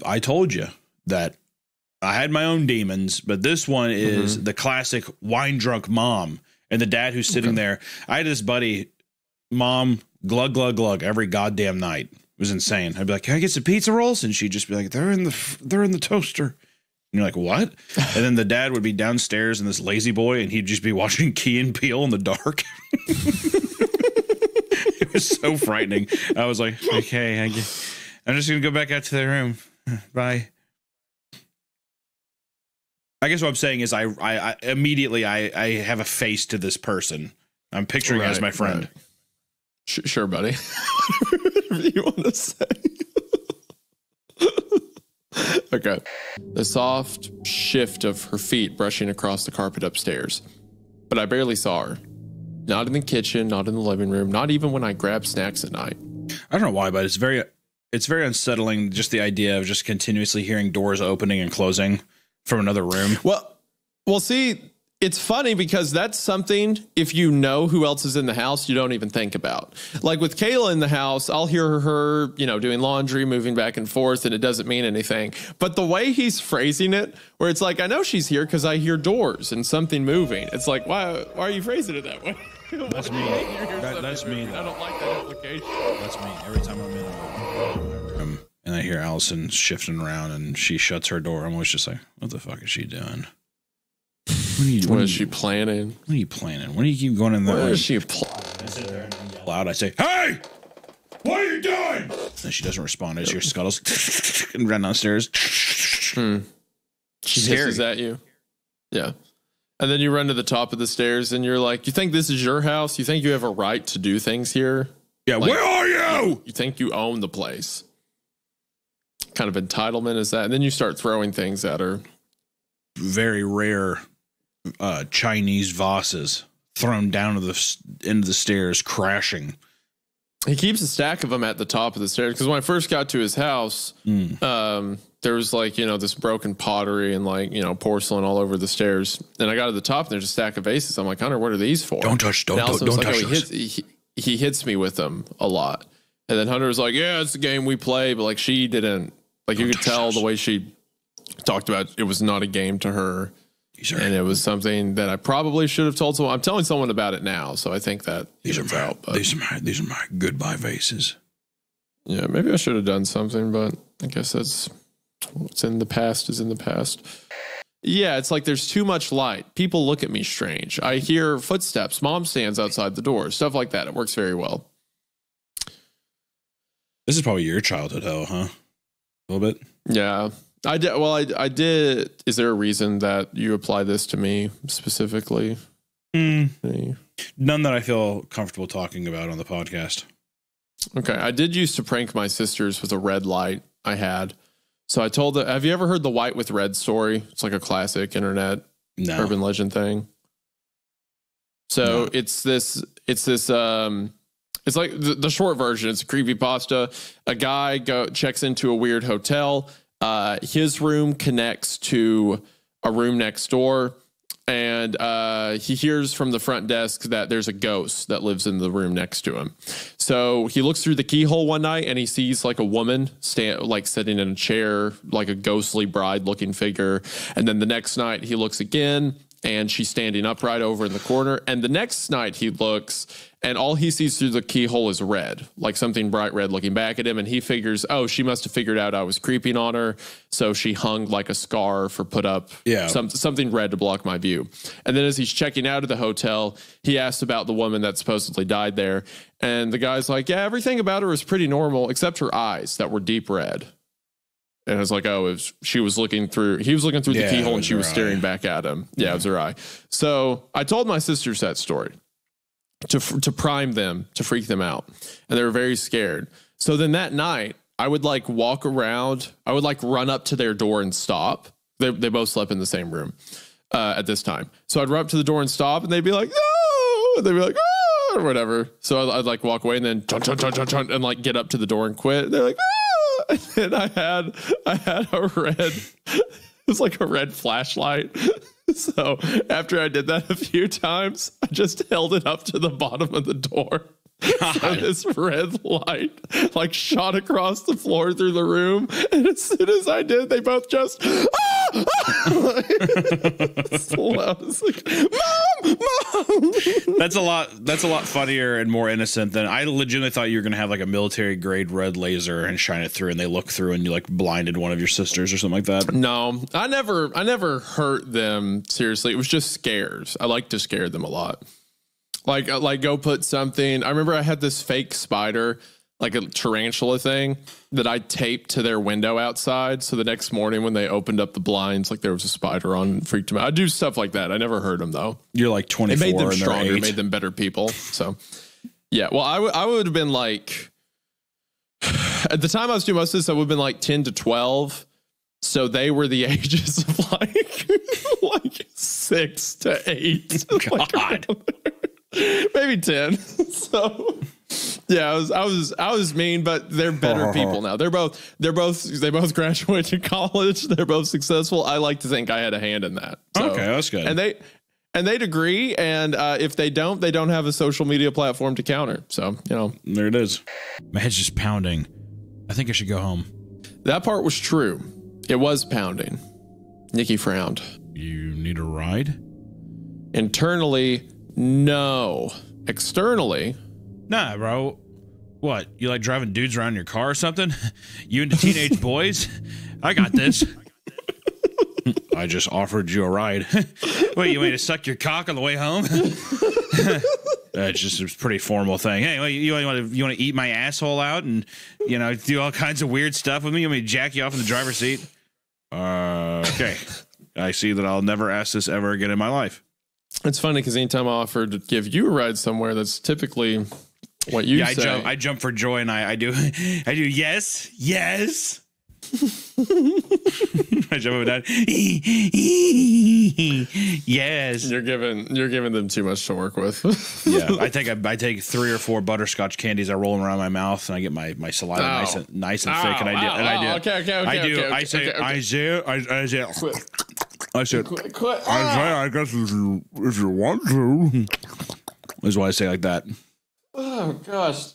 I told you that I had my own demons, but this one is the classic wine drunk mom and the dad who's sitting there. I had this buddy, mom, glug, glug, glug every goddamn night. It was insane. I'd be like, can I get some pizza rolls? And she'd just be like, they're in the toaster. And you're like, what? And then the dad would be downstairs in this lazy boy and he'd just be watching Key and Peele in the dark. It was so frightening. I was like, okay, I'm just going to go back out to the room. Bye. I guess what I'm saying is I immediately have a face to this person. I'm picturing it as my friend. Right. Sure, buddy. Whatever you want to say. Okay. The soft shift of her feet brushing across the carpet upstairs. But I barely saw her. Not in the kitchen, not in the living room, not even when I grabbed snacks at night. I don't know why, but it's very unsettling, just the idea of just continuously hearing doors opening and closing from another room. Well, see, it's funny because that's something, if you know who else is in the house, you don't even think about. Like with Kayla in the house, I'll hear her, doing laundry, moving back and forth, and it doesn't mean anything. But the way he's phrasing it, where it's like, I know she's here because I hear doors and something moving. It's like, why are you phrasing it that way? That's me. That's me. I don't like that implication. That's me. Every time I'm in a room and I hear Allison shifting around and she shuts her door, I'm always just like, what the fuck is she doing? What is she planning? What are you planning? When do you keep going in there? What is she planning? I sit there and yell out. I say, hey, what are you doing? And she doesn't respond. I just hear scuttles and run downstairs. She hisses at you. Yeah. And then you run to the top of the stairs and you're like, you think this is your house? You think you have a right to do things here? Yeah. Like, where are you? You think you own the place. Kind of entitlement is that. And then you start throwing things at her. Very rare Chinese vases thrown down to the end of the stairs, crashing. He keeps a stack of them at the top of the stairs because when I first got to his house, there was like, this broken pottery and like, porcelain all over the stairs. And I got to the top and there's a stack of vases. I'm like, Hunter, what are these for? Don't touch those. He hits me with them a lot. And then Hunter was like, yeah, it's the game we play. But like she didn't, like you could tell the way she talked about it was not a game to her. And it was something that I probably should have told someone. I'm telling someone about it now, so I think that these are my goodbye vases. Yeah, maybe I should have done something, but I guess that's what's in the past is in the past. Yeah, it's like there's too much light. People look at me strange. I hear footsteps. Mom stands outside the door. Stuff like that. It works very well. This is probably your childhood hell, huh? A little bit. Yeah. I did. Well, I did. Is there a reason that you apply this to me specifically? None that I feel comfortable talking about on the podcast. Okay. I did used to prank my sisters with a red light I had. So I told them, have you ever heard the white with red story? It's like a classic internet urban legend thing. So it's like the short version. It's a creepypasta. A guy checks into a weird hotel. His room connects to a room next door, and he hears from the front desk that there's a ghost that lives in the room next to him. So he looks through the keyhole one night and he sees like a woman sitting in a chair, like a ghostly bride-looking figure. And then the next night he looks again, and she's standing upright over in the corner. And the next night he looks, and all he sees through the keyhole is red, like something bright red looking back at him. And he figures, oh, she must have figured out I was creeping on her. So she hung like a scarf or put up something red to block my view. And then as he's checking out of the hotel, he asks about the woman that supposedly died there. And the guy's like, yeah, everything about her was pretty normal, except her eyes that were deep red. And it's like, he was looking through the keyhole and she was staring back at him. Yeah, it was her eye. So I told my sisters that story to prime them, to freak them out. And they were very scared. So then that night I would like walk around. I would like run up to their door and stop. They both slept in the same room at this time. So I'd run up to the door and stop, and they'd be like, no, and they'd be like, ah, or whatever. So I'd like walk away and then and like get up to the door and quit. They're like, ah! And I had a red, it was like a red flashlight. So after I did that a few times, I just held it up to the bottom of the door So this red light like shot across the floor through the room, and as soon as I did, they both just so I was like, Mom! That's a lot funnier and more innocent than I legitimately thought you were gonna have like a military grade red laser and shine it through, and they look through and you like blinded one of your sisters or something like that. No, I never hurt them seriously. It was just scares. I like to scare them a lot. Like go put something. I remember I had this fake spider, like a tarantula thing, that I taped to their window outside. So the next morning when they opened up the blinds, like there was a spider on and freaked them out. I do stuff like that. I never hurt them though. You're like 24. It made them stronger, made them better people. So yeah, well, I would have been like, at the time I was doing most of this, I would have been like 10 to 12. So they were the ages of like 6 to 8. God. Maybe 10. So yeah, I was mean, but they're better people now. They both graduated college. They're both successful. I like to think I had a hand in that. So, okay, that's good. And they'd agree. And if they don't have a social media platform to counter. So, you know, there it is. My head's just pounding. I think I should go home. That part was true. It was pounding. Nikki frowned. You need a ride? Internally, no. Externally, nah, bro. What? You like driving dudes around in your car or something? You into teenage boys? I got this. I just offered you a ride. Wait, you want me to suck your cock on the way home? It's just a pretty formal thing. Hey, you want to eat my asshole out and, you know, do all kinds of weird stuff with me? You want me to jack you off in the driver's seat? Okay. I see that I'll never ask this ever again in my life. It's funny because anytime I offer to give you a ride somewhere, that's typically what you say. I jump for joy and I do yes. I jump over that. Yes. You're giving them too much to work with. Yeah, I take 3 or 4 butterscotch candies. I roll them around my mouth and I get my saliva nice and thick. And I do. Okay. I say, I guess if you want to. Is why I say like that. Oh gosh.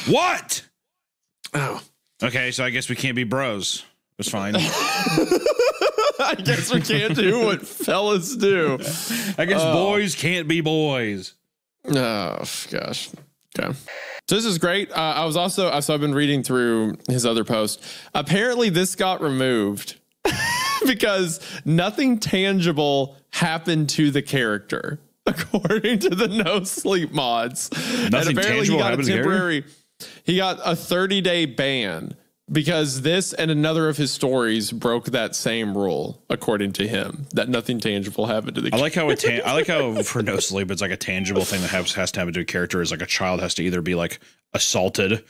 What? Oh. Okay, so I guess we can't be bros. It's fine. I guess we can't do what fellas do. I guess boys can't be boys. Oh gosh. Okay. So this is great. I've been reading through his other post. Apparently this got removed because nothing tangible happened to the character, according to the No Sleep mods. Nothing tangible happened to the character? He got a 30-day ban because this and another of his stories broke that same rule, according to him, that nothing tangible happened to the character. I like how for No Sleep, it's like a tangible thing that has to happen to a character is like a child has to either be like assaulted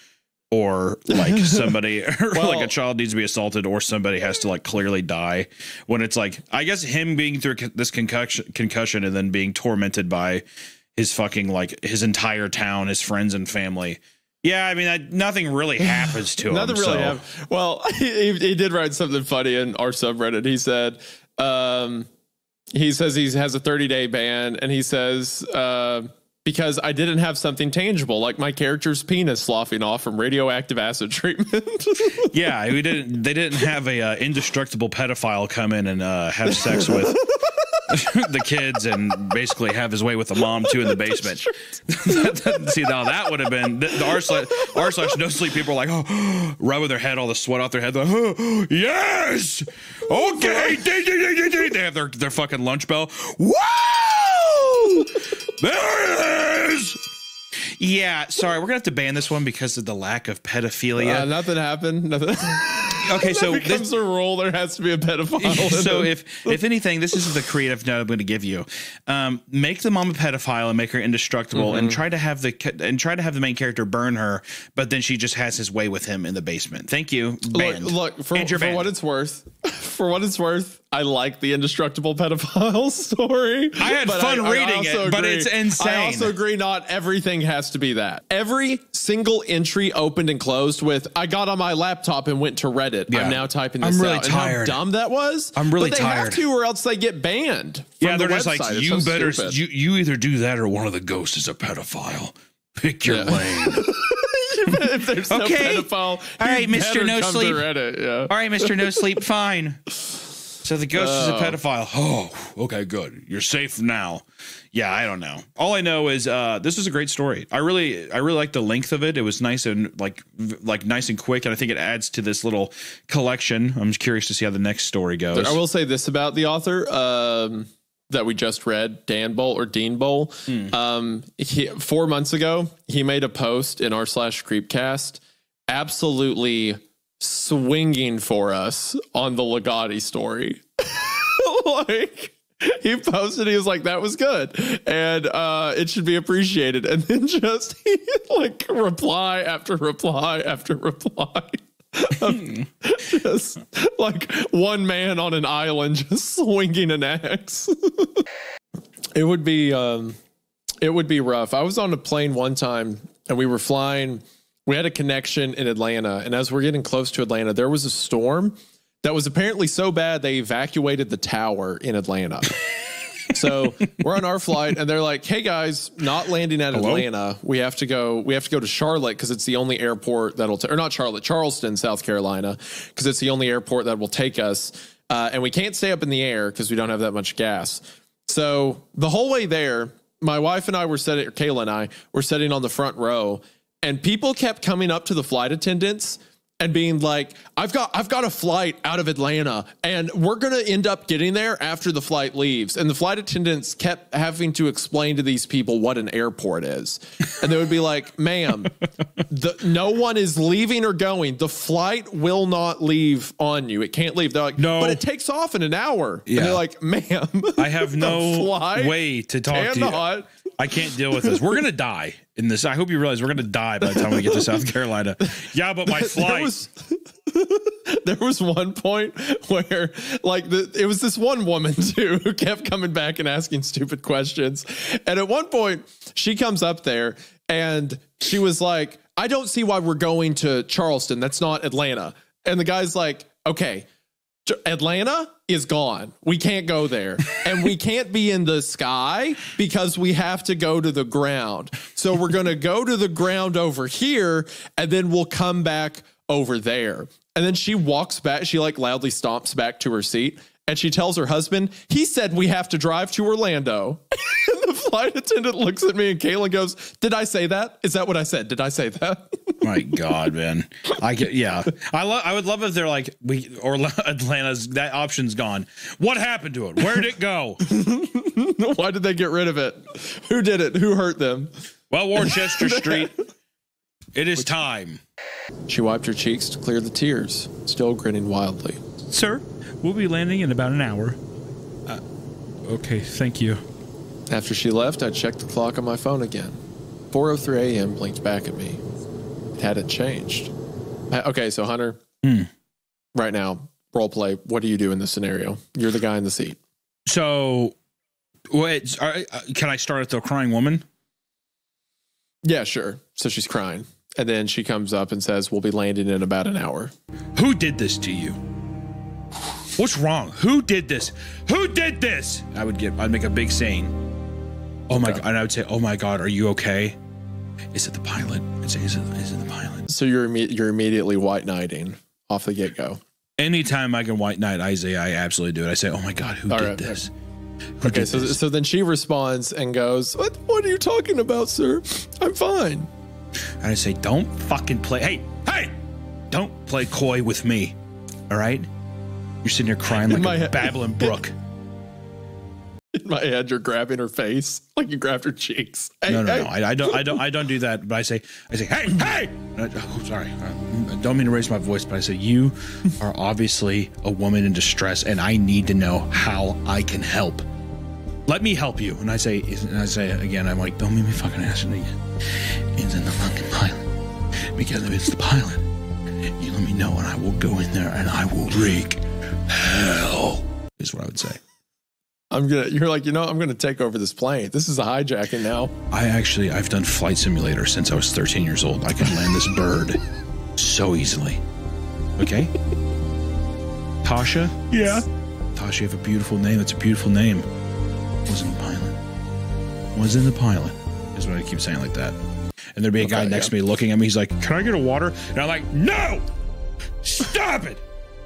or like somebody or like a child needs to be assaulted or somebody has to like clearly die, when it's like, I guess him being through this concussion and then being tormented by his fucking like his entire town, his friends and family. Yeah, I mean, nothing really happens to him. Nothing really happened. Well, he did write something funny in our subreddit. He said he has a 30-day ban, and he says, because I didn't have something tangible, like my character's penis sloughing off from radioactive acid treatment. Yeah, they didn't have a indestructible pedophile come in and have sex with the kids and basically have his way with the mom too in the basement. See, now that would have been the r/no sleep people are like, oh, rubbing their head, all the sweat off their head. Like, oh, yes, okay. They have their fucking lunch bell. Whoa, there it is. Yeah, sorry, we're gonna have to ban this one because of the lack of pedophilia. Nothing happened. Nothing. Okay, so it becomes a rule. There has to be a pedophile. So if anything, this is the creative note I'm going to give you. Make the mom a pedophile and make her indestructible, and try to have the main character burn her, but then she just has his way with him in the basement. Thank you. Look for what it's worth. For what it's worth, I like the indestructible pedophile story. I had fun reading it, but it's insane. I also agree not everything has to be that. Every single entry opened and closed with, I got on my laptop and went to Reddit. Yeah. I'm now typing this out. I'm really tired. And how dumb that was. I'm really tired. But they have to, or else they get banned. Yeah, they're just like, you either do that or one of the ghosts is a pedophile. Pick your lane. If there's no pedophile, all right, Mr. No Sleep. Yeah. All right, Mr. No Sleep. Fine. So the ghost is a pedophile. Oh, okay, good. You're safe now. Yeah, I don't know. All I know is this was a great story. I really liked the length of it. It was nice and like nice and quick, and I think it adds to this little collection. I'm just curious to see how the next story goes. I will say this about the author that we just read, Dan Bowl or Dean Bowl. 4 months ago, he made a post in r/CreepCast, absolutely swinging for us on the Ligotti story. Like, he posted, he was like, that was good, and it should be appreciated. And then just like reply after reply after reply. Just like one man on an island just swinging an axe. It would be rough. I was on a plane one time and we were flying. We had a connection in Atlanta, and as we're getting close to Atlanta, there was a storm that was apparently so bad they evacuated the tower in Atlanta. So we're on our flight and they're like, hey guys, not landing at Atlanta. We have to go to Charlotte because it's the only airport that'll or not Charlotte, Charleston, South Carolina, because it's the only airport that will take us. And we can't stay up in the air because we don't have that much gas. So the whole way there, my wife and I were Kayla and I were sitting on the front row, and people kept coming up to the flight attendants and being like, I've got a flight out of Atlanta and we're going to end up getting there after the flight leaves. And the flight attendants kept having to explain to these people what an airport is. And they would be like, ma'am, no one is leaving or going. The flight will not leave on you. It can't leave. They're like, no, but it takes off in an hour. Yeah. And they're like, ma'am, I have no way to talk to you. I can't deal with this. We're going to die in this. I hope you realize we're going to die by the time we get to South Carolina. Yeah, but my flight. There was one point where it was this one woman too who kept coming back and asking stupid questions. And at one point she comes up there and she was like, I don't see why we're going to Charleston. That's not Atlanta. And the guy's like, okay, Atlanta is gone. We can't go there. And we can't be in the sky because we have to go to the ground. So we're going to go to the ground over here and then we'll come back over there. And then she walks back. She like loudly stomps back to her seat and she tells her husband, he said we have to drive to Orlando. And the flight attendant looks at me and Caitlin goes, did I say that? Is that what I said? Did I say that? My God, man. I would love if they're like, Atlanta's, that option's gone. What happened to it? Where'd it go? Why did they get rid of it? Who did it? Who hurt them? Well, Worcester Street, it is time. She wiped her cheeks to clear the tears, still grinning wildly. Sir, we'll be landing in about an hour. Okay, thank you. After she left, I checked the clock on my phone again. 4:03 a.m. blinked back at me. It hadn't changed. Okay, so Hunter, right now, role play. What do you do in this scenario? You're the guy in the seat. So, wait, can I start at the crying woman? Yeah, sure. So she's crying. And then she comes up and says, we'll be landing in about an hour. Who did this to you? What's wrong? Who did this? Who did this? I'd make a big saying. Oh my God. And I would say, oh my God, are you okay? Is it the pilot? I'd say, is it the pilot? So you're immediately white knighting off the get-go. Anytime I can white knight Isaiah, I absolutely do it. I say, oh my God, who did this? Okay, so then she responds and goes, what are you talking about, sir? I'm fine. And I say, don't fucking play. Hey, don't play coy with me. All right? You're sitting here crying like a babbling brook. In my head, you're grabbing her face like you grabbed her cheeks. Hey, no. I don't do that. But I say, hey. Sorry. I don't mean to raise my voice, but I say, you are obviously a woman in distress, and I need to know how I can help. Let me help you. And I say again, I'm like, don't make me fucking ask it again. It's in the fucking pilot. Because if it's the pilot, you let me know, and I will go in there and I will wreak hell. Is what I would say. You're like, I'm gonna take over this plane. This is a hijacking now. I've done Flight Simulator since I was 13 years old. I could land this bird so easily. Okay? Tasha? Yeah. Tasha, you have a beautiful name. It's a beautiful name. Wasn't the pilot. Is what I keep saying like that. and there'd be a guy next to me looking at me. He's like, "Can I get a water?" And I'm like, "No, stop it."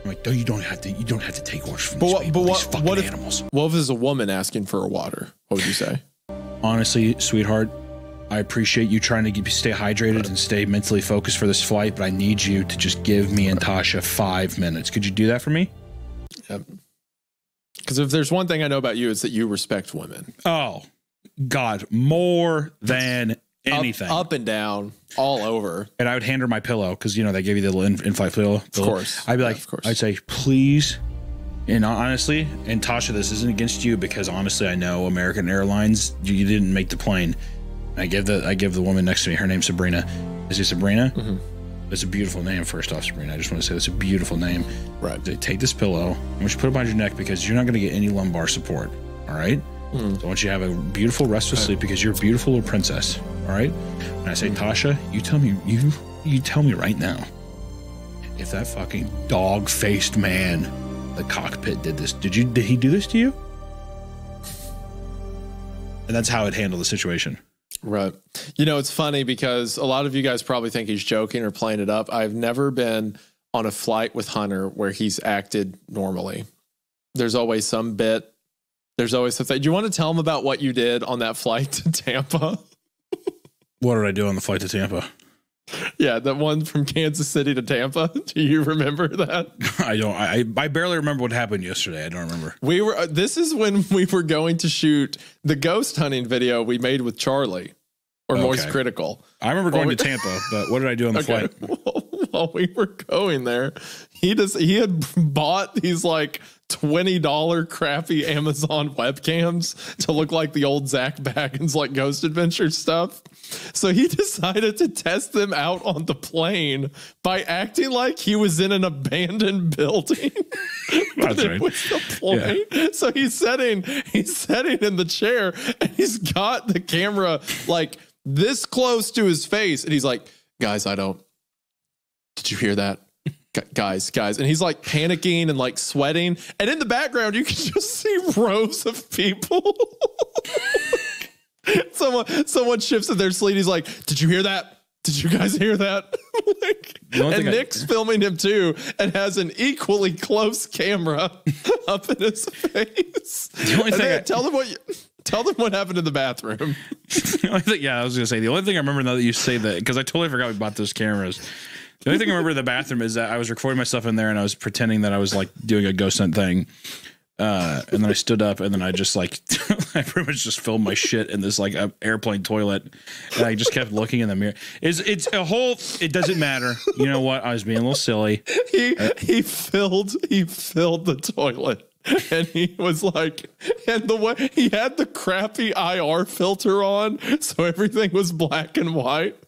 I'm like, "No, you don't have to take orders from these people. These fucking animals." What if there's a woman asking for a water? What would you say? Honestly, sweetheart, I appreciate you trying to stay hydrated and stay mentally focused for this flight, but I need you to just give me and Tasha 5 minutes. Could you do that for me? Yep. Because if there's one thing I know about you, it's that you respect women. Oh, God, more than anything. Up and down, all over. And I would hand her my pillow because, they give you the little in-flight pillow. Of course. I'd be like, I'd say, please. And honestly, and Tasha, this isn't against you because honestly, I know American Airlines, you didn't make the plane. I give the woman next to me, her name's Sabrina. Is it Sabrina? Mm-hmm. It's a beautiful name, first off, Sabrina. I just want to say it's a beautiful name. Right. They take this pillow, I want you to put it behind your neck because you're not going to get any lumbar support. All right? So I want you to have a beautiful, restful sleep because you're a beautiful little princess. All right? And I say, Tasha, you tell me right now if that fucking dog-faced man in the cockpit did this. Did he do this to you? And that's how I'd handle the situation. Right. It's funny because a lot of you guys probably think he's joking or playing it up. I've never been on a flight with Hunter where he's acted normally. There's always some bit. There's always something. Do you want to tell him about what you did on that flight to Tampa? What did I do on the flight to Tampa? Yeah, that one from Kansas City to Tampa. Do you remember that? I don't. I barely remember what happened yesterday. I don't remember. This is when we were going to shoot the ghost hunting video we made with Charlie, or Moist Critical. I remember going to Tampa, but what did I do on the flight? While we were going there, he had bought these like $20 crappy Amazon webcams to look like the old Zach Baggins like Ghost Adventure stuff. So he decided to test them out on the plane by acting like he was in an abandoned building. That's right. Was the plane. Yeah. So he's sitting in the chair and he's got the camera like this close to his face. And he's like, guys, did you hear that? Guys. And he's like panicking and like sweating. And in the background, you can just see rows of people. Someone shifts in their sleep. He's like, did you hear that? Did you guys hear that? And Nick's filming him too and has an equally close camera up in his face. Tell them what happened in the bathroom. I was going to say, the only thing I remember now that you say that, because I totally forgot we bought those cameras. The only thing I remember in the bathroom is that I was recording myself in there and I was pretending that I was like doing a ghost hunt thing. And then I stood up and then I just like, I pretty much just filmed my shit in this like airplane toilet. And I just kept looking in the mirror. It doesn't matter. You know what? I was being a little silly. He filled the toilet. And he was like, and the way he had the crappy IR filter on, so everything was black and white.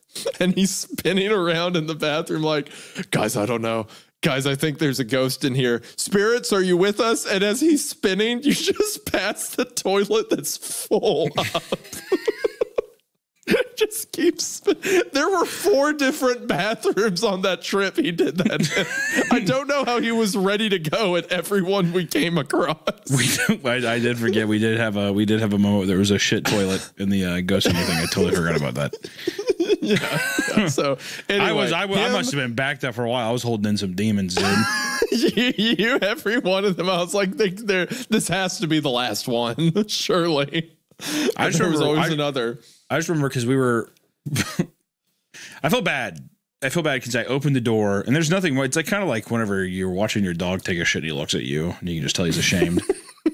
And he's spinning around in the bathroom like, guys, I don't know. Guys, I think there's a ghost in here. Spirits, are you with us? And as he's spinning, you just pass the toilet that's full up. Just keeps. There were 4 different bathrooms on that trip he did that. I don't know how he was ready to go at everyone we came across. I did forget we did have a moment where there was a shit toilet in the ghost hunting thing. I totally forgot about that. Yeah. So anyway, I must have been backed up for a while. I was holding in some demons, dude. you every one of them. I was like, this has to be the last one, surely. I just remember always another. I just remember because we were. I felt bad. I feel bad because I opened the door and there's nothing. It's like kind of like whenever you're watching your dog take a shit, he looks at you and you can just tell he's ashamed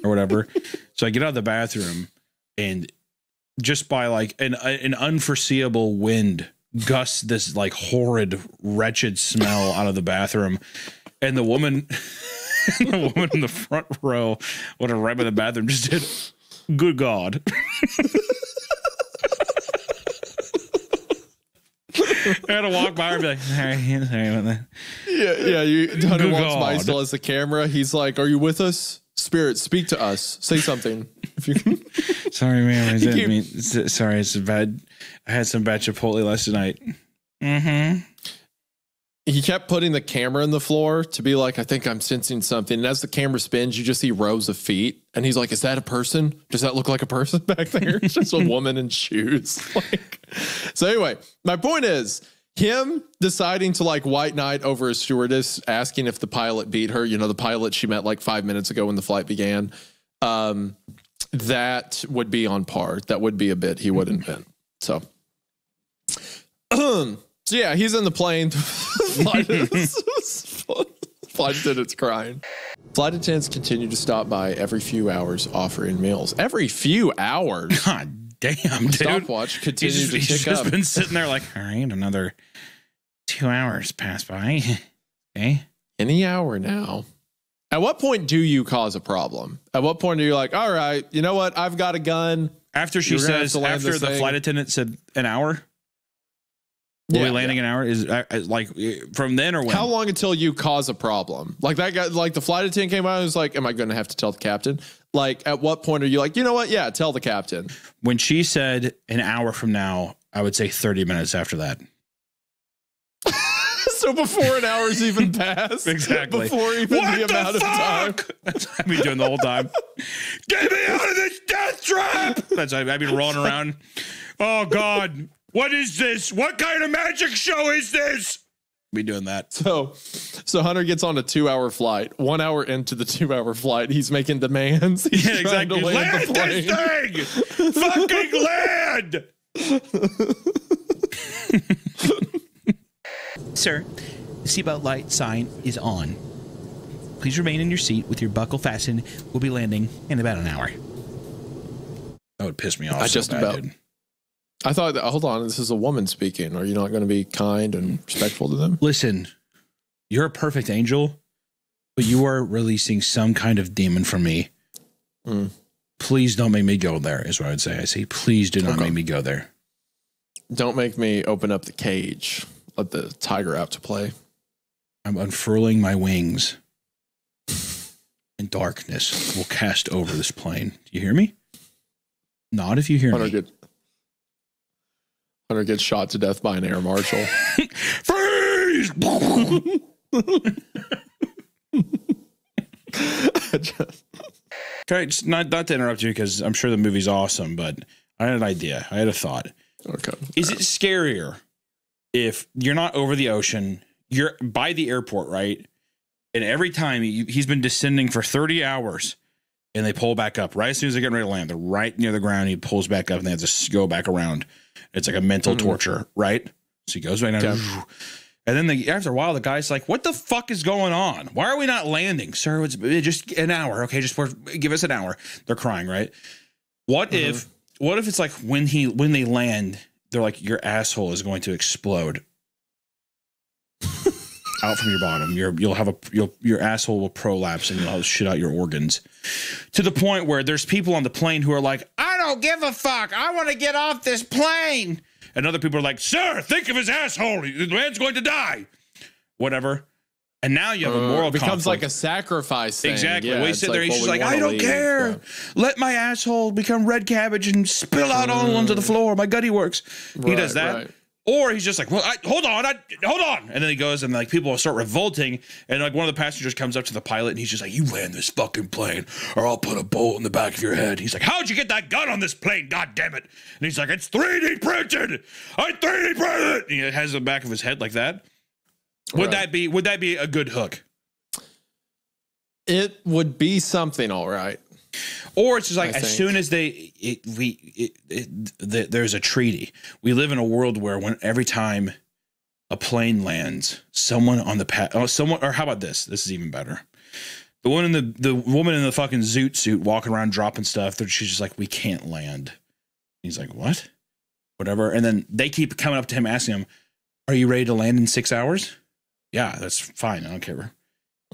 or whatever. So I get out of the bathroom and just by like an unforeseeable wind gusts this like horrid, wretched smell out of the bathroom, and the woman in the front row, right by the bathroom, just did, "Good God." I had to walk by her and be like, sorry about that. Yeah. Hunter walks by, still has the camera. He's like, "Are you with us? Spirit, speak to us. Say something." If you can. Sorry, ma'am. I didn't mean. Sorry, it's bad. I had some bad Chipotle last night. Mm-hmm. he kept putting the camera in the floor to be like, I think I'm sensing something. And as the camera spins, you just see rows of feet. And he's like, is that a person? Does that look like a person back there? It's just a woman in shoes. So anyway, my point is him deciding to like white knight over a stewardess, asking if the pilot beat her, the pilot she met like 5 minutes ago when the flight began. That would be on par. That would be a bit he would invent. So yeah, he's in the plane. Flight attendants crying. Flight attendants continue to stop by every few hours offering meals. Every few hours? God damn, dude. Stopwatch continues to tick he's up. just been sitting there like, all right, another 2 hours pass by. Okay. Any hour now. At what point do you cause a problem? At what point are you like, all right, you know what? I've got a gun. After she says, after the flight attendant said an hour? Will be landing an hour? Is like from then or when? How long until you cause a problem? Like that guy, like the flight attendant came out and was like, am I going to have to tell the captain? Like at what point are you like, you know what? Yeah, tell the captain. When she said an hour from now, I would say 30 minutes after that. So before an hour's even passed. Exactly. Before even the amount of time. That's what I've been doing the whole time. Get me out of this death trap. That's I've been rolling around. Oh God. What is this? What kind of magic show is this? Be doing that. So Hunter gets on a 2-hour flight. 1 hour into the 2-hour flight, he's making demands. He's trying to land the plane. This thing! Fucking land! Sir, the seatbelt light sign is on. Please remain in your seat with your buckle fastened. We'll be landing in about an hour. That would piss me off. Dude. I thought, hold on, this is a woman speaking. Are you not going to be kind and respectful to them? Listen, you're a perfect angel, but you are releasing some kind of demon from me. Please don't make me go there, is what I would say. I say, please do not make me go there. Don't make me open up the cage. Let the tiger out to play. I'm unfurling my wings, and darkness will cast over this plane. Do you hear me? Not if you hear me. Hunter gets shot to death by an air marshal. Freeze! Okay, just not to interrupt you because I'm sure the movie's awesome, but I had an idea. I had a thought. Okay. Is it scarier if you're not over the ocean, you're by the airport, right? And every time he's been descending for 30 hours and they pull back up right as soon as they're getting ready to land, they're right near the ground. He pulls back up and they have to go back around. It's like a mental torture, right? So he goes right now. And then after a while, the guy's like, what the fuck is going on? Why are we not landing? Sir, it's just an hour. Okay, just give us an hour. They're crying, right? What if it's like when they land, they're like, your asshole is going to explode out from your bottom. Your asshole will prolapse and you'll have to shit out your organs to the point where there's people on the plane who are like, I don't give a fuck. I want to get off this plane. And other people are like, sir, think of his asshole. The man's going to die. Whatever. And now you have a moral conflict. It becomes like a sacrifice thing. Exactly. Yeah, we sit there, he's just like, I don't care. Yeah. Let my asshole become red cabbage and spill out all onto the floor. My gutty works. He does that. Right. Or he's just like, well, hold on. And then he goes and like people will start revolting. And like one of the passengers comes up to the pilot and he's just like, you land this fucking plane or I'll put a bolt in the back of your head. He's like, how'd you get that gun on this plane? God damn it. And he's like, it's 3D printed. I 3D printed it. And he has the back of his head like that. Would that be a good hook? It would be something. All right. Or it's just like as soon as there's a treaty. We live in a world where every time a plane lands, someone on the or how about this? This is even better. The woman in the fucking zoot suit walking around dropping stuff. She's just like, we can't land. He's like, what? Whatever. And then they keep coming up to him asking him, are you ready to land in 6 hours? Yeah, that's fine. I don't care.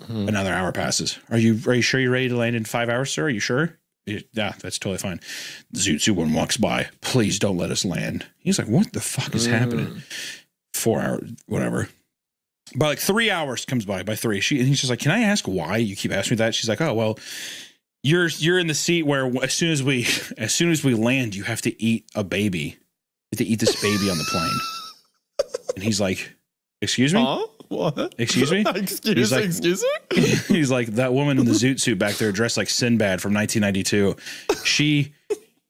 Another hour passes. Are you sure you're ready to land in 5 hours, sir? Are you sure? Yeah, that's totally fine. The zoot suit one walks by. Please don't let us land. He's like, what the fuck is happening? 4 hours, whatever. By like 3 hours comes by 3. And he's just like, can I ask why you keep asking me that? She's like, oh, well, you're in the seat where as soon as we land, you have to eat a baby. You have to eat this baby on the plane. And he's like, excuse me? Huh? What? Excuse me? Excuse me? He's like, that woman in the zoot suit back there dressed like Sinbad from 1992.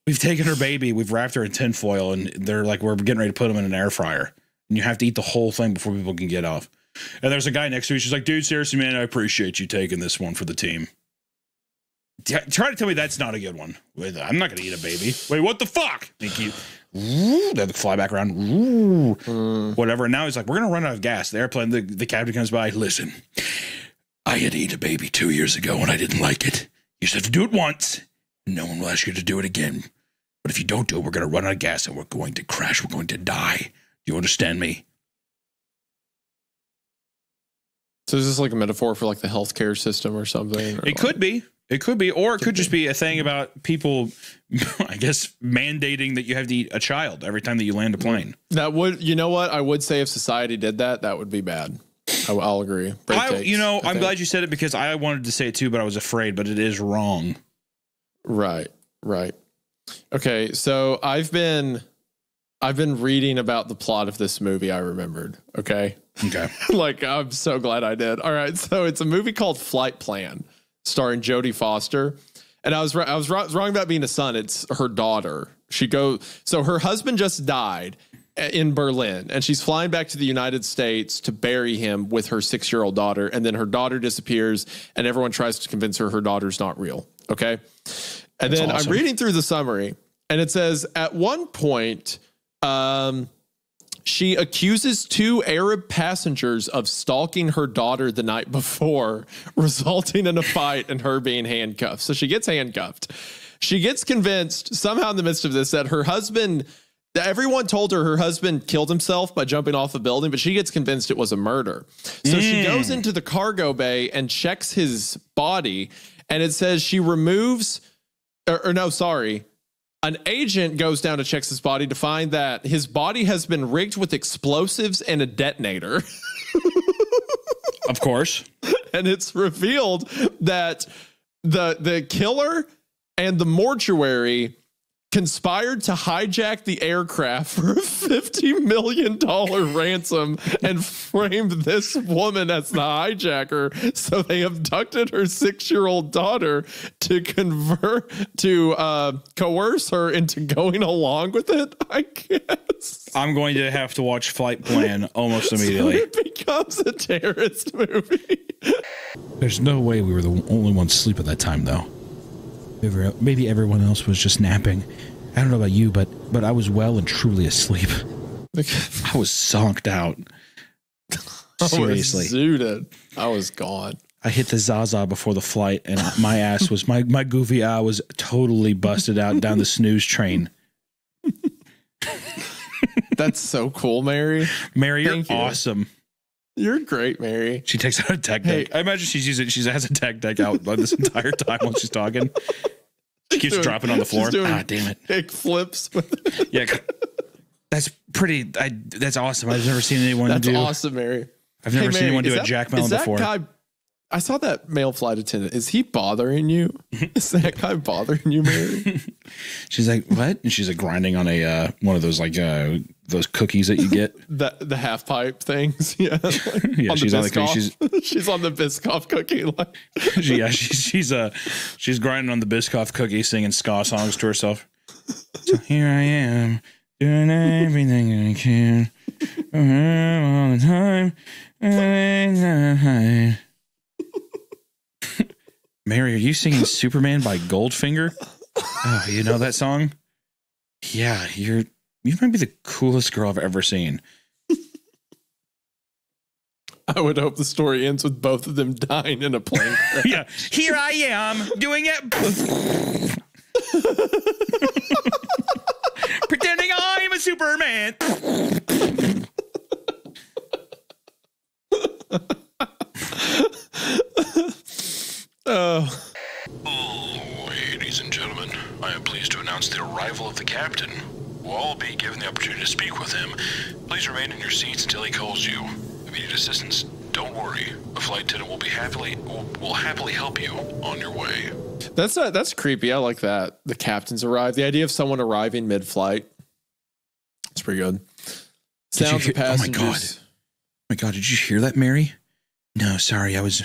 We've taken her baby, we've wrapped her in tinfoil, and they're like, we're getting ready to put them in an air fryer. And you have to eat the whole thing before people can get off. And there's a guy next to me. She's like, dude, seriously, man, I appreciate you taking this one for the team. Try to tell me that's not a good one. I'm not going to eat a baby. Wait, what the fuck? They fly back around. Whatever. And now he's like, we're going to run out of gas. The airplane, the captain comes by. Listen, I had to eat a baby 2 years ago and I didn't like it. You just have to do it once. No one will ask you to do it again. But if you don't do it, we're going to run out of gas and we're going to crash. We're going to die. Do you understand me? So is this like a metaphor for like the healthcare system or something? Or it could be. It could be. Or it could just be a thing about people, I guess, mandating that you have to eat a child every time that you land a plane. That would, you know what? I would say if society did that, that would be bad. I'll agree. I'm glad you said it because I wanted to say it too, but I was afraid, but it is wrong. Right. Okay. So I've been reading about the plot of this movie. I remembered. Okay. Like, I'm so glad I did. All right. So it's a movie called Flight Plan, starring Jodie Foster. And I was wrong about being a son. It's her daughter. So her husband just died in Berlin, and she's flying back to the United States to bury him with her 6-year-old daughter. And then her daughter disappears, and everyone tries to convince her daughter's not real. Okay. And then awesome. I'm reading through the summary, and it says at one point, she accuses 2 Arab passengers of stalking her daughter the night before, resulting in a fight and her being handcuffed. So she gets handcuffed. She gets convinced somehow in the midst of this that her husband, everyone told her husband killed himself by jumping off a building, but she gets convinced it was a murder. So she goes into the cargo bay and checks his body, and it says she removes, an agent goes down to check his body to find that his body has been rigged with explosives and a detonator. Of course. And it's revealed that the killer and the mortuary conspired to hijack the aircraft for a $50 million ransom and framed this woman as the hijacker. So they abducted her 6-year-old daughter to coerce her into going along with it, I guess. I'm going to have to watch Flight Plan almost immediately. So it becomes a terrorist movie. There's no way we were the only ones asleep at that time, though. Maybe everyone else was just napping. I don't know about you, but I was well and truly asleep. I was zonked out. Seriously. I was zooted. I was gone. I hit the Zaza before the flight, and my ass was, my goofy eye was totally busted out down the snooze train. That's so cool, Mary. Mary, you're awesome. You're great, Mary. She takes out a tech deck. I imagine she has a tech deck out this entire time while she's talking. She keeps dropping on the floor. Ah, damn it. Kick flips. Yeah. That's pretty. That's awesome. I've never seen anyone do. That's awesome, Mary. I've never seen anyone do a Jack Melon before. Guy, I saw that male flight attendant. Is he bothering you? Is that guy bothering you, Mary? She's like, what? And she's like grinding on a one of those those cookies that you get. the half pipe things. Yeah. Yeah, she's on the cookie. She's on the Biscoff cookie. She's grinding on the Biscoff cookie, singing ska songs to herself. So here I am, doing everything I can all the time. Mary, are you singing Superman by Goldfinger? Oh, you know that song? Yeah, you might be the coolest girl I've ever seen. I would hope the story ends with both of them dying in a plane crash. Yeah, here I am doing it. Pretending I'm a Superman. Ladies and gentlemen, I am pleased to announce the arrival of the captain. We'll all be given the opportunity to speak with him. Please remain in your seats until he calls you. If you need assistance, don't worry. A flight attendant will happily help you on your way. That's creepy. I like that. The captain's arrived. The idea of someone arriving mid-flight. It's pretty good. Sounds of passengers. Oh my God. my God, did you hear that, Mary? No, sorry, I was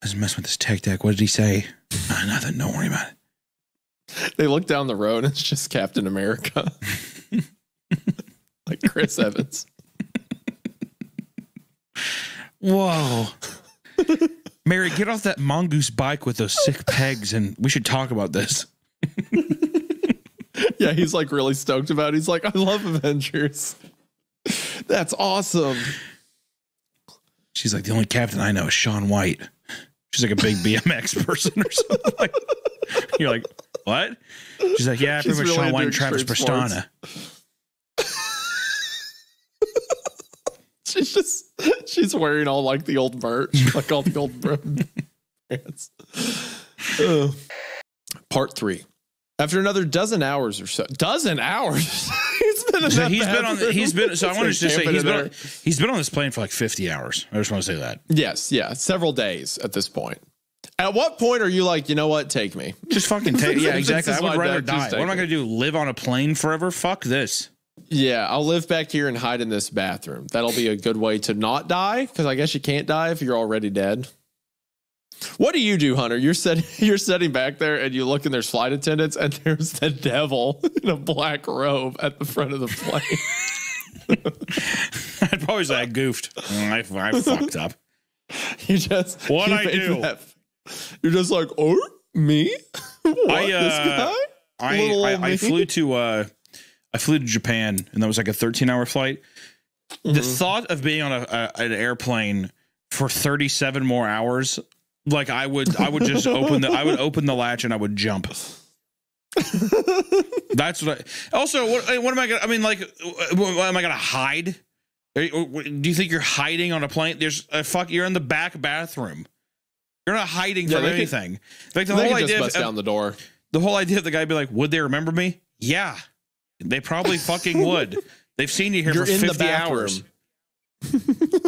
messing with this tech deck. What did he say? Nothing. Don't worry about it. They look down the road and it's just Captain America. Like Chris Evans. Whoa. Mary, get off that mongoose bike with those sick pegs and we should talk about this. Yeah, he's like really stoked about it. He's like, I love Avengers. That's awesome. She's like, the only captain I know is Shaun White. She's like a big BMX person or something. Like, you're like, what? She's like, yeah, pretty much really Shaun White and into Travis extreme Pastrana. She's wearing all like the old merch, like all the old brands. Part 3. After another dozen hours or so, he's been in So that he's been on. bathroom. He's been. So I wanted to just say Camping he's been on this plane for like 50 hours. I just want to say that. Yes, yeah, several days at this point. At what point are you like, you know what, take me? Just fucking take. Yeah, exactly. I would rather die. What What am I going to do? Live on a plane forever? Fuck this. Yeah, I'll live back here and hide in this bathroom. That'll be a good way to not die, because I guess you can't die if you're already dead. What do you do, Hunter? You're sitting back there and you look and there's flight attendants and there's the devil in a black robe at the front of the plane. I'd probably say I goofed. I fucked up. You just what I do? You're just like, oh, me? What, this guy? I flew to Japan, and that was like a 13-hour flight. Mm-hmm. The thought of being on an airplane for 37 more hours, like I would just open the latch and I would jump. That's what. What am I gonna? I mean, like, am I gonna hide? Do you think you're hiding on a plane? There's you're in the back bathroom. You're not hiding from anything. Like the whole idea bust down the door. The whole idea of the guy be like, would they remember me? Yeah, they probably fucking would. They've seen you here for 50 hours.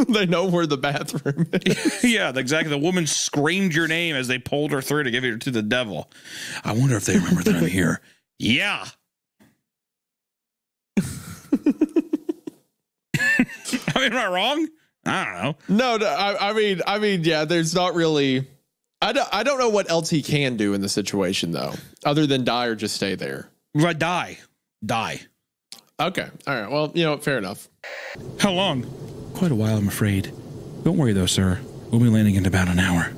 They know where the bathroom is. Yeah, exactly. The woman screamed your name as they pulled her through to give her to the devil. I wonder if they remember that I'm here. Yeah. I mean, am I wrong? I don't know. No, I mean, yeah. There's not really. I don't know what else he can do in the situation though, other than die or just stay there. Right, die. Okay. All right. Well, fair enough. How long? Quite a while, I'm afraid. Don't worry though, sir. We'll be landing in about an hour.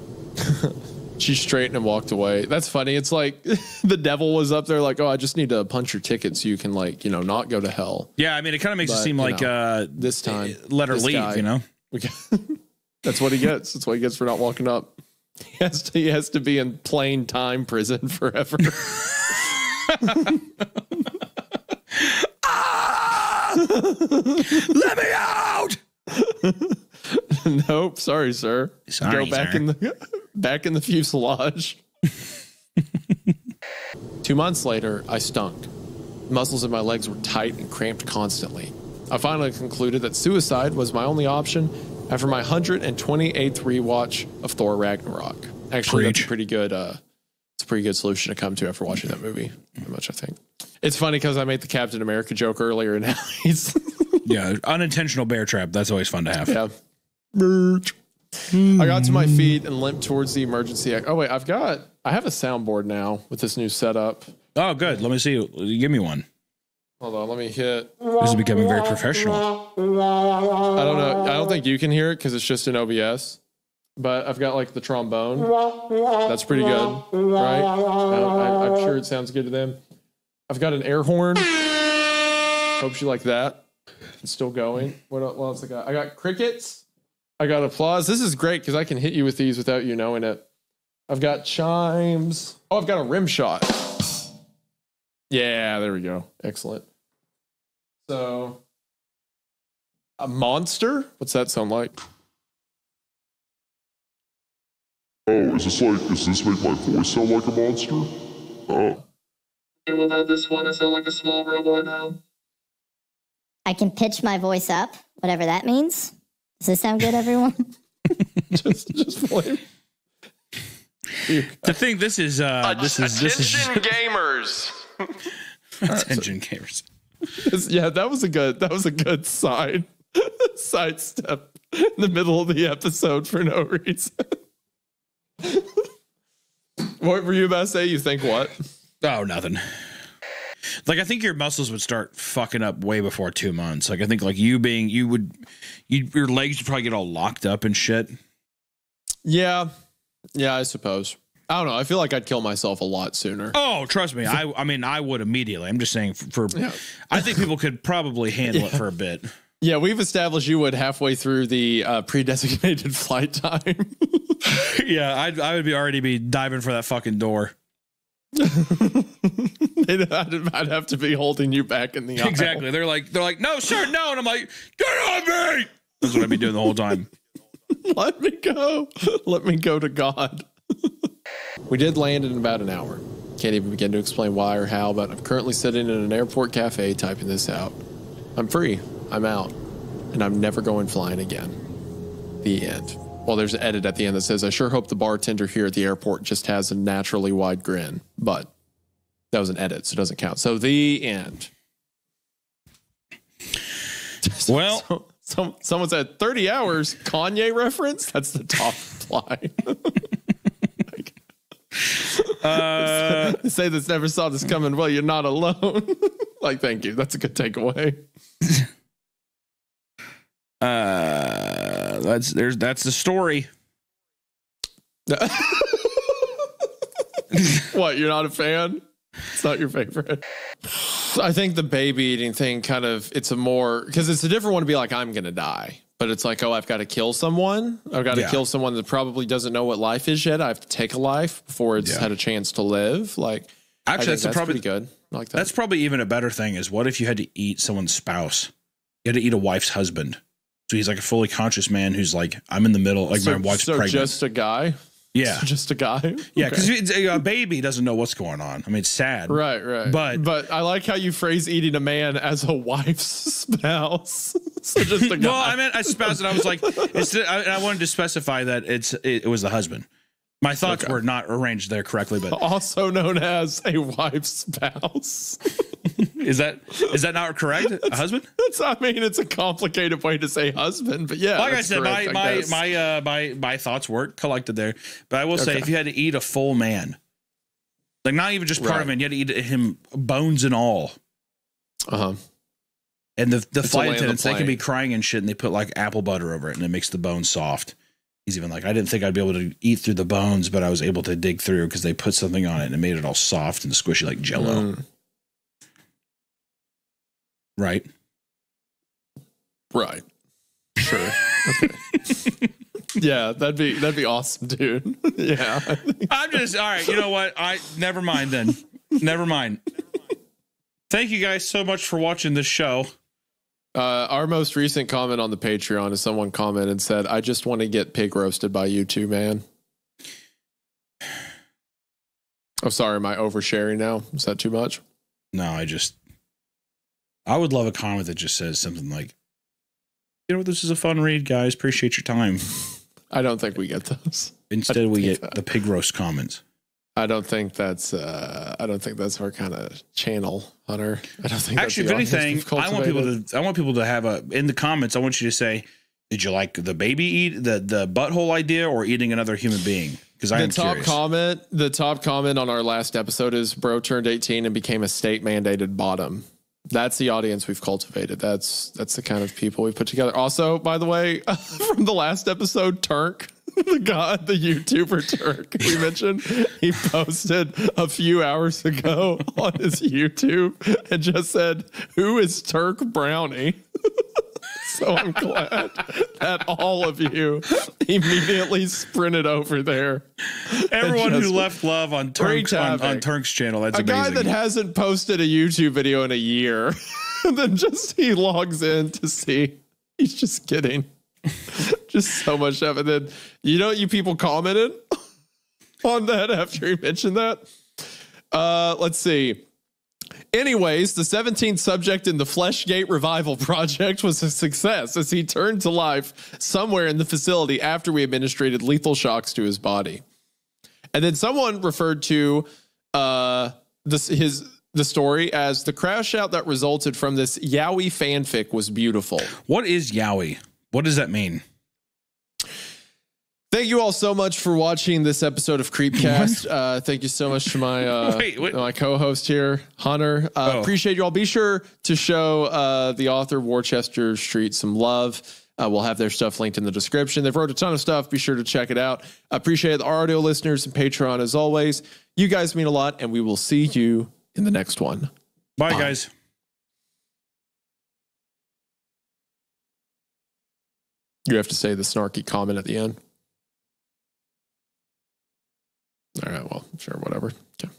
She straightened and walked away. That's funny. It's like the devil was up there like, oh, I just need to punch your ticket so you can not go to hell. Yeah, I mean, it kind of makes it seem like this time let her leave, guy, That's what he gets. That's what he gets for not walking up. He has to be in plain time prison forever. Let me out! Nope, sorry, sir. Sorry, go back sir. back in the fuselage. 2 months later, I stunk. Muscles in my legs were tight and cramped constantly. I finally concluded that suicide was my only option after my 128th rewatch of Thor Ragnarok. Actually, that's a pretty good. It's a pretty good solution to come to after watching that movie. Very much, I think. It's funny because I made the Captain America joke earlier, and now he's yeah, unintentional bear trap. That's always fun to have. Yeah. I got to my feet and limped towards the emergency. Oh wait, I have a soundboard now with this new setup. Oh, good. Let me see. Give me one. Hold on, let me hit. This is becoming very professional. I don't know. I don't think you can hear it because it's just in OBS. But I've got like the trombone. That's pretty good, right? I'm sure it sounds good to them. I've got an air horn. Hope you like that. It's still going. What else I got? I got crickets. I got applause. This is great because I can hit you with these without you knowing it. I've got chimes. Oh, I've got a rim shot. Yeah, there we go. Excellent. So, a monster? What's that sound like? Oh, does this make my voice sound like a monster? Oh. You will have this one. I sound like a small robot now. I can pitch my voice up, whatever that means. Does this sound good, everyone? just play. To think this is attention gamers. Attention gamers. Yeah, that was a good side step. in the middle of the episode for no reason. What were you about to say? You think what? Oh, nothing. Like, I think your muscles would start fucking up way before 2 months. Like, I think like your legs would probably get all locked up and shit. Yeah, I suppose. I don't know. I feel like I'd kill myself a lot sooner. Oh, trust me. I mean, I would immediately. I'm just saying I think people could probably handle it for a bit. Yeah, we've established you would halfway through the pre-designated flight time. Yeah, I would already be diving for that fucking door. I'd have to be holding you back in the aisle. Exactly. They're like, no, sir, no. And I'm like, get on me. That's what I'd be doing the whole time. Let me go. Let me go to God. We did land in about an hour. Can't even begin to explain why or how, but I'm currently sitting in an airport cafe typing this out. I'm free. I'm out. And I'm never going flying again. The end. Well, there's an edit at the end that says, I sure hope the bartender here at the airport just has a naturally wide grin. But that was an edit, so it doesn't count. So the end. Well, someone said 30 hours Kanye reference. That's the top line. Say this never saw this coming. Well, you're not alone. Like, thank you. That's a good takeaway. That's the story. What, you're not a fan? It's not your favorite. I think the baby eating thing kind of, it's a more, because it's a different one to be like, I'm going to die. But it's like, oh, I've got to kill someone. I've got to kill someone that probably doesn't know what life is yet. I have to take a life before it's had a chance to live. Like, actually, that's probably pretty good. I like that. That's probably even a better thing is what if you had to eat someone's spouse? You had to eat a wife's husband. So he's like a fully conscious man who's like, I'm in the middle, like my wife's pregnant. Just a guy? Yeah. So just a guy? Yeah, because a baby doesn't know what's going on. I mean, it's sad. Right. But I like how you phrase eating a man as a wife's spouse. So just a guy. Well, I meant a spouse, and I was like, I wanted to specify that it was the husband. My thoughts were not arranged there correctly, but also known as a wife's spouse. Is that not correct? A husband? It's a complicated way to say husband, but yeah. Like I said, my thoughts weren't collected there. But I will say, if you had to eat a full man, like not even just part of him, you had to eat him bones and all. Uh-huh. And the flight attendants, they can be crying and shit, and they put like apple butter over it, and it makes the bones soft. He's even like, I didn't think I'd be able to eat through the bones, but I was able to dig through because they put something on it and it made it all soft and squishy like Jello. Right. Sure. Okay. Yeah, that'd be awesome, dude. Yeah. I'm just all right. You know what? Never mind then. Never mind. Thank you guys so much for watching this show. Our most recent comment on the Patreon is someone commented and said, I just want to get pig roasted by you two, man. Oh, sorry. Am I oversharing now? Is that too much? No, I would love a comment that just says something like, you know, this is a fun read, guys. Appreciate your time. I don't think we get those. Instead, we get the pig roast comments. I don't think that's our kind of channel, Hunter. I don't think. Actually, if anything, I want people to have in the comments. I want you to say, did you like the baby eat the butthole idea or eating another human being? Because I'm curious. The top comment on our last episode is, bro turned 18 and became a state mandated bottom. That's the audience we've cultivated. That's the kind of people we put together. Also, by the way, from the last episode, Turk. The YouTuber Turk we mentioned, he posted a few hours ago on his YouTube and just said, who is Turk Brownie? So I'm glad that all of you immediately sprinted over there. Everyone who left love on Turk's channel. That's amazing. A guy that hasn't posted a YouTube video in a year, and then he logs in to see. He's just kidding. Just so much stuff. And then, you people commented on that after he mentioned that. Let's see. Anyways, the 17th subject in the Fleshgate Revival Project was a success as he turned to life somewhere in the facility after we administered lethal shocks to his body. And then someone referred to the story as the crash out that resulted from this yaoi fanfic was beautiful. What is yaoi? What does that mean? Thank you all so much for watching this episode of CreepCast. Thank you so much to my my co-host here, Hunter. Appreciate you all. Be sure to show the author Worcester Street some love. We'll have their stuff linked in the description. They've wrote a ton of stuff. Be sure to check it out. Appreciate the audio listeners and Patreon as always. You guys mean a lot, and we will see you in the next one. Bye. Guys. You have to say the snarky comment at the end. All right, well, sure, whatever. Okay.